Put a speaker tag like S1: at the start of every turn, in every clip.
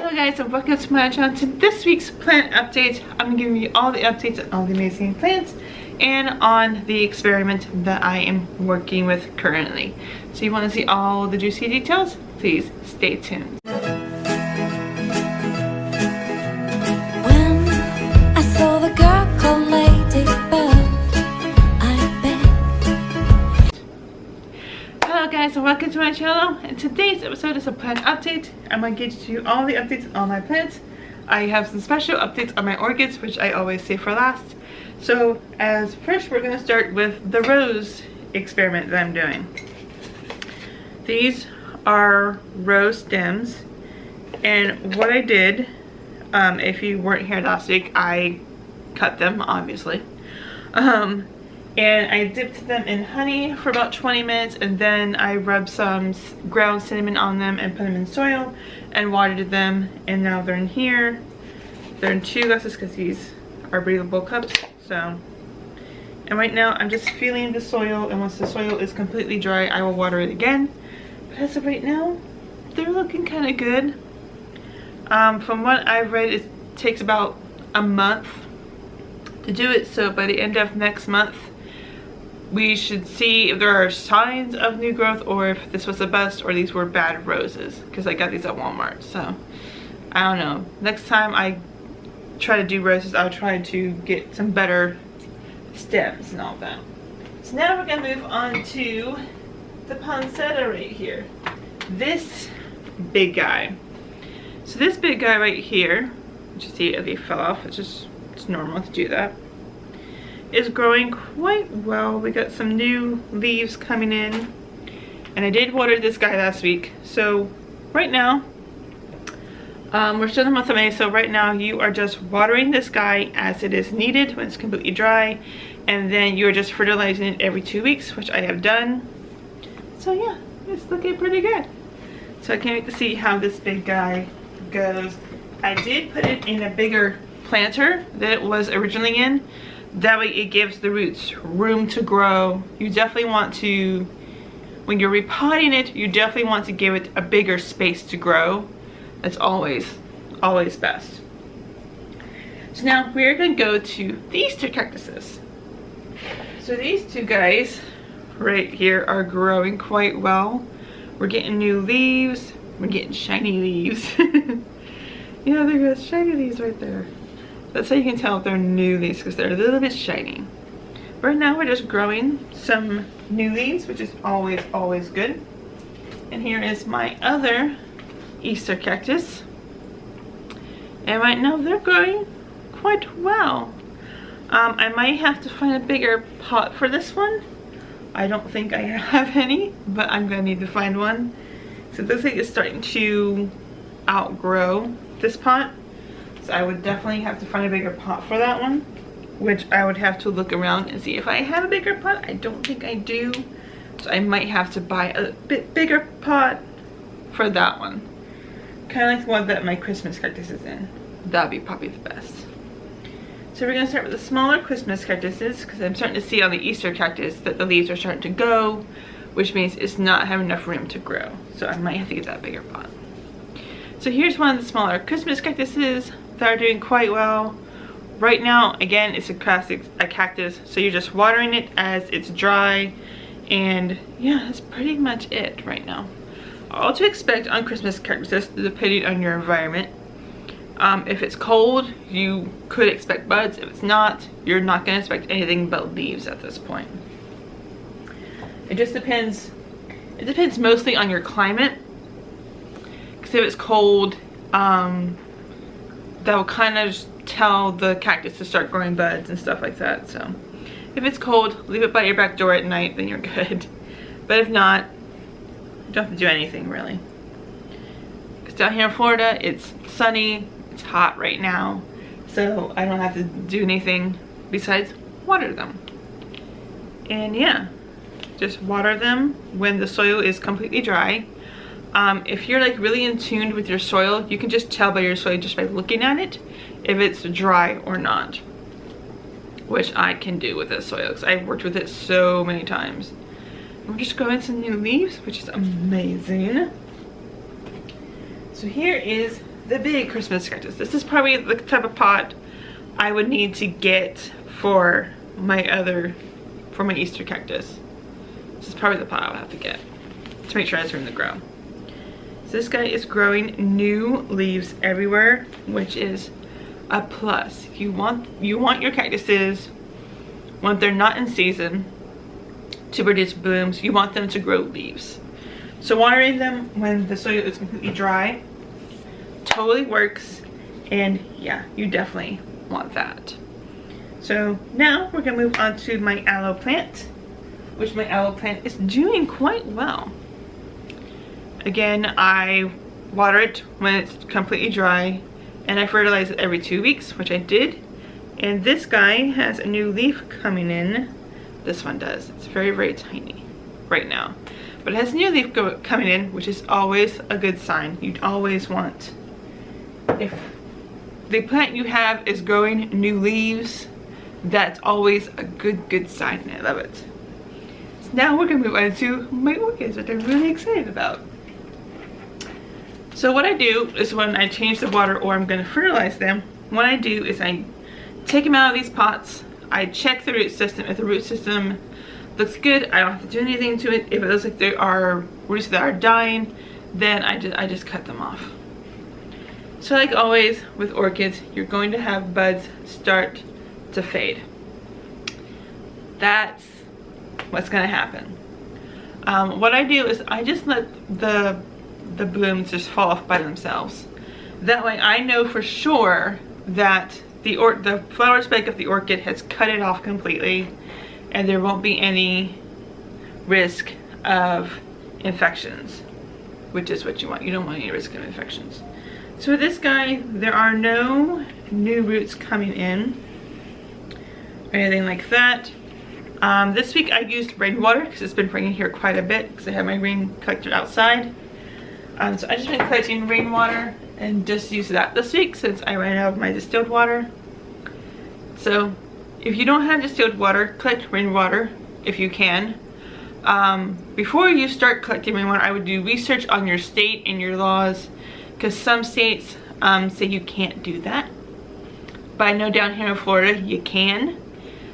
S1: Hello guys, and welcome to my channel. To this week's plant update, I'm giving you all the updates on all the amazing plants and on the experiment that I am working with currently. So you want to see all the juicy details? Please stay tuned.
S2: When I saw the girl called Ladybird, I bet.
S1: Hello guys, and welcome to my channel. And today's episode is a plant update. I'm going to get you all the updates on my plants. I have some special updates on my orchids, which I always save for last. So as first, we're going to start with the rose experiment that I'm doing. These are rose stems, and what I did, if you weren't here last week, I cut them obviously, and I dipped them in honey for about 20 minutes, and then I rubbed some ground cinnamon on them and put them in soil and watered them, and now they're in here. They're in 2 glasses because these are breathable cups. So, and right now I'm just feeling the soil, and once the soil is completely dry I will water it again. But as of right now, they're looking kind of good. From what I've read, it takes about a month to do it, so by the end of next month we should see if there are signs of new growth, or if this was a bust or these were bad roses, because I got these at Walmart. So I don't know, next time I try to do roses I'll try to get some better stems and all that. So now we're gonna move on to the poinsettia right here, this big guy. So this big guy right here, which you see, okay, fell off, it's normal to do that, is growing quite well. We got some new leaves coming in, and I did water this guy last week. So right now we're still in the month of May, so right now you are just watering this guy as it is needed when it's completely dry, and then you're just fertilizing it every 2 weeks, which I have done. So yeah, it's looking pretty good. So I can't wait to see how this big guy goes. I did put it in a bigger planter than it was originally in. That way it gives the roots room to grow. You definitely want to, when you're repotting it, you definitely want to give it a bigger space to grow. That's always best. So now we're going to go to the Easter cactuses. So these 2 guys right here are growing quite well. We're getting new leaves. We're getting shiny leaves. Yeah, there goes shiny leaves right there. That's how you can tell if they're new leaves, because they're a little bit shiny. Right now we're just growing some new leaves, which is always good. And here is my other Easter cactus, and right now they're growing quite well. I might have to find a bigger pot for this one. I don't think I have any, but I'm gonna need to find one. So this thing is starting to outgrow this pot, so I would definitely have to find a bigger pot for that one, which I would have to look around and see if I have a bigger pot. I don't think I do, so I might have to buy a bit bigger pot for that one. Kind of like the one that my Christmas cactus is in. That'd be probably the best. So we're going to start with the smaller Christmas cactuses, because I'm starting to see on the Easter cactus that the leaves are starting to go, which means it's not having enough room to grow. So I might have to get that bigger pot. So here's one of the smaller Christmas cactuses that are doing quite well. Right now, again, it's a cactus, so you're just watering it as it's dry, and yeah, that's pretty much it right now. All to expect on Christmas cactuses, depending on your environment. If it's cold, you could expect buds. If it's not, you're not going to expect anything but leaves at this point. It just depends. It depends mostly on your climate. Because if it's cold, that will kind of tell the cactus to start growing buds and stuff like that. So if it's cold, leave it by your back door at night, then you're good. But if not, you don't have to do anything really. Because down here in Florida, it's sunny, it's hot right now, so I don't have to do anything besides water them. And yeah, just water them when the soil is completely dry. If you're like really in tune with your soil, you can just tell by your soil just by looking at it if it's dry or not, which I can do with this soil because I've worked with it so many times. We're just growing some new leaves, which is amazing. So here is the big Christmas cactus. This is probably the type of pot I would need to get for my Easter cactus. This is probably the pot I would have to get to make sure it has room to grow. So this guy is growing new leaves everywhere, which is a plus. You want your cactuses, when they're not in season, to produce blooms. You want them to grow leaves. So watering them when the soil is completely dry totally works, and yeah, you definitely want that. So now we're gonna move on to my aloe plant, which my aloe plant is doing quite well. Again, I water it when it's completely dry, and I fertilize it every 2 weeks, which I did. And this guy has a new leaf coming in. This one does. It's very, very tiny right now. But it has a new leaf coming in, which is always a good sign. You'd always want, if the plant you have is growing new leaves, that's always a good sign, and I love it. So now we're gonna move on to my orchids, which I'm really excited about. So what I do is when I change the water or I'm gonna fertilize them, what I do is I take them out of these pots. I check the root system. If the root system looks good, I don't have to do anything to it. If it looks like there are roots that are dying, then I just cut them off. So like always with orchids, you're going to have buds start to fade. That's what's gonna happen. What I do is I just let the blooms just fall off by themselves. That way I know for sure that the flower spike of the orchid has cut it off completely, and there won't be any risk of infections, which is what you want. You don't want any risk of infections. So with this guy, there are no new roots coming in or anything like that. This week I used rainwater because it's been raining here quite a bit because I have my rain collector outside. So I just been collecting rainwater and just used that this week since I ran out of my distilled water. So if you don't have distilled water, collect rainwater if you can. Before you start collecting rainwater, I would do research on your state and your laws, because some states say you can't do that. But I know down here in Florida you can.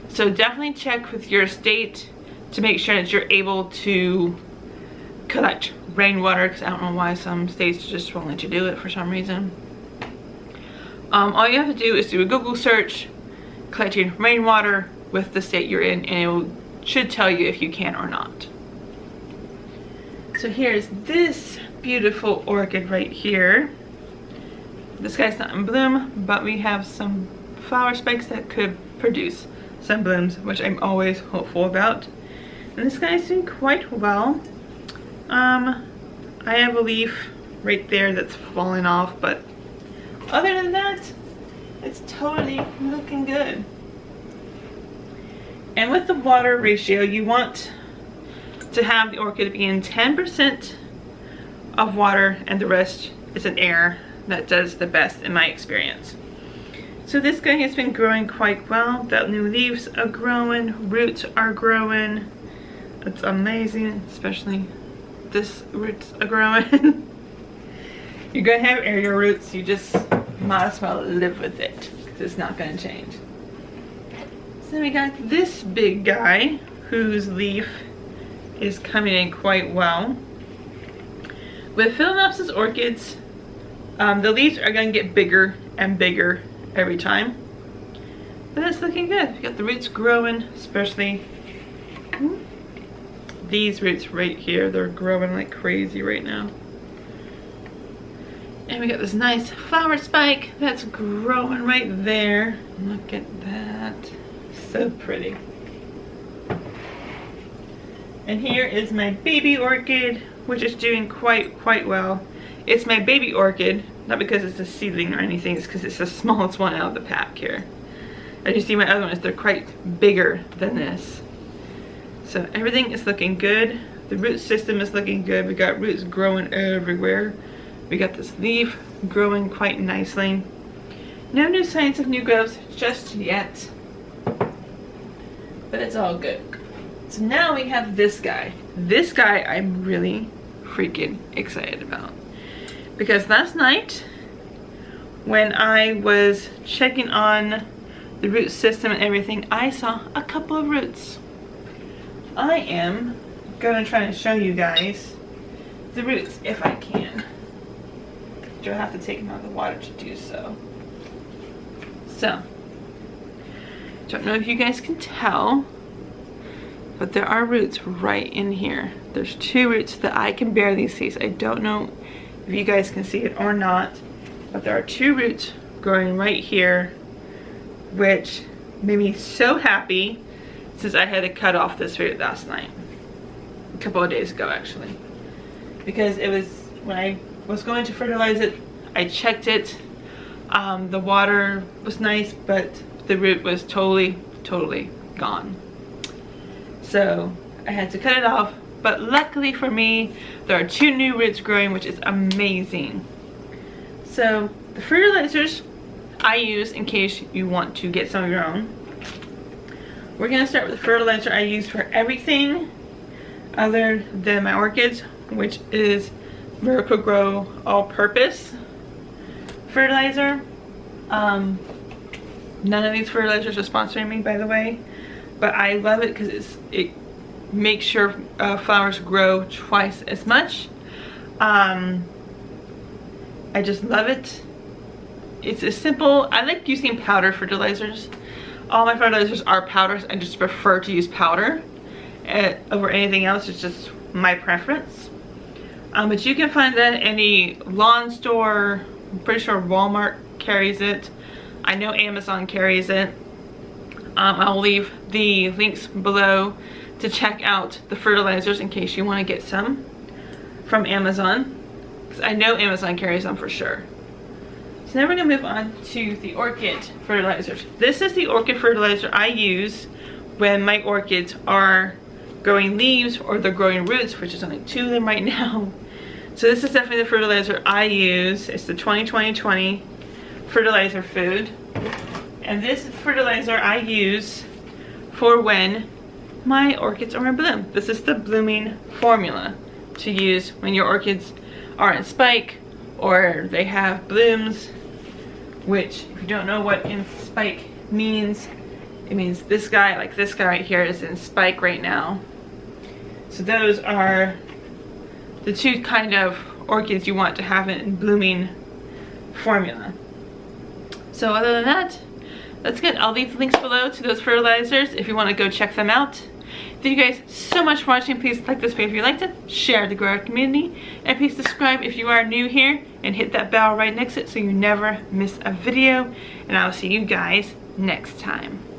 S1: So definitely check with your state to make sure that you're able to collect rainwater, because I don't know why some states just won't let you do it for some reason. All you have to do is do a Google search, collecting rainwater with the state you're in, and it should tell you if you can or not. So here's this beautiful orchid right here. This guy's not in bloom, but we have some flower spikes that could produce some blooms, which I'm always hopeful about. And this guy's doing quite well. I have a leaf right there that's falling off, but other than that, it's totally looking good. And with the water ratio, you want to have the orchid be in 10% of water and the rest is an air. That does the best in my experience. So this guy has been growing quite well. The new leaves are growing, roots are growing. It's amazing, especially this roots are growing. You're gonna have aerial roots, you just might as well live with it because it's not gonna change. So we got this big guy whose leaf is coming in quite well. With Phalaenopsis orchids, the leaves are gonna get bigger and bigger every time, but it's looking good. We got the roots growing, especially these roots right here. They're growing like crazy right now. And we got this nice flower spike that's growing right there. Look at that, so pretty. And here is my baby orchid, which is doing quite well. It's my baby orchid, not because it's a seedling or anything, it's because it's the smallest one out of the pack here. As you see, my other ones, they're quite bigger than this. So everything is looking good. The root system is looking good. We got roots growing everywhere. We got this leaf growing quite nicely. No new signs of new growths just yet, but it's all good. So now we have this guy. This guy I'm really freaking excited about, because last night when I was checking on the root system and everything, I saw a couple of roots. I am gonna try to show you guys the roots if I can. You'll have to take them out of the water to do so. So, don't know if you guys can tell, but there are roots right in here. There's 2 roots that I can barely see, so I don't know if you guys can see it or not, but there are 2 roots growing right here, which made me so happy since I had to cut off this root last night. A couple of days ago, actually. Because it was, when I was going to fertilize it, I checked it. The water was nice, but the root was totally gone. So I had to cut it off, but luckily for me, there are 2 new roots growing, which is amazing. So the fertilizers I use in case you want to get some of your own. We're gonna start with the fertilizer I use for everything other than my orchids, which is Miracle Grow all-purpose fertilizer. None of these fertilizers are sponsoring me, by the way, but I love it because it makes your flowers grow twice as much. I just love it. It's a simple, I like using powder fertilizers. All my fertilizers are powders. I just prefer to use powder over anything else. It's just my preference. But you can find that at any lawn store. I'm pretty sure Walmart carries it. I know Amazon carries it. I'll leave the links below to check out the fertilizers in case you want to get some from Amazon, because I know Amazon carries them for sure. So now we're going to move on to the orchid fertilizers. This is the orchid fertilizer I use when my orchids are growing leaves or they're growing roots, which is only 2 of them right now. So this is definitely the fertilizer I use. It's the 20-20-20 fertilizer food. And this is the fertilizer I use for when my orchids are in bloom. This is the blooming formula to use when your orchids are in spike or they have blooms, which if you don't know what in spike means, it means this guy, like this guy right here, is in spike right now. So those are the 2 kind of orchids you want to have in blooming formula. So other than that, that's good. I'll leave the links below to those fertilizers if you want to go check them out. Thank you guys so much for watching. Please like this video if you liked it, share to grow our community, and please subscribe if you are new here and hit that bell right next to it so you never miss a video. And I'll see you guys next time.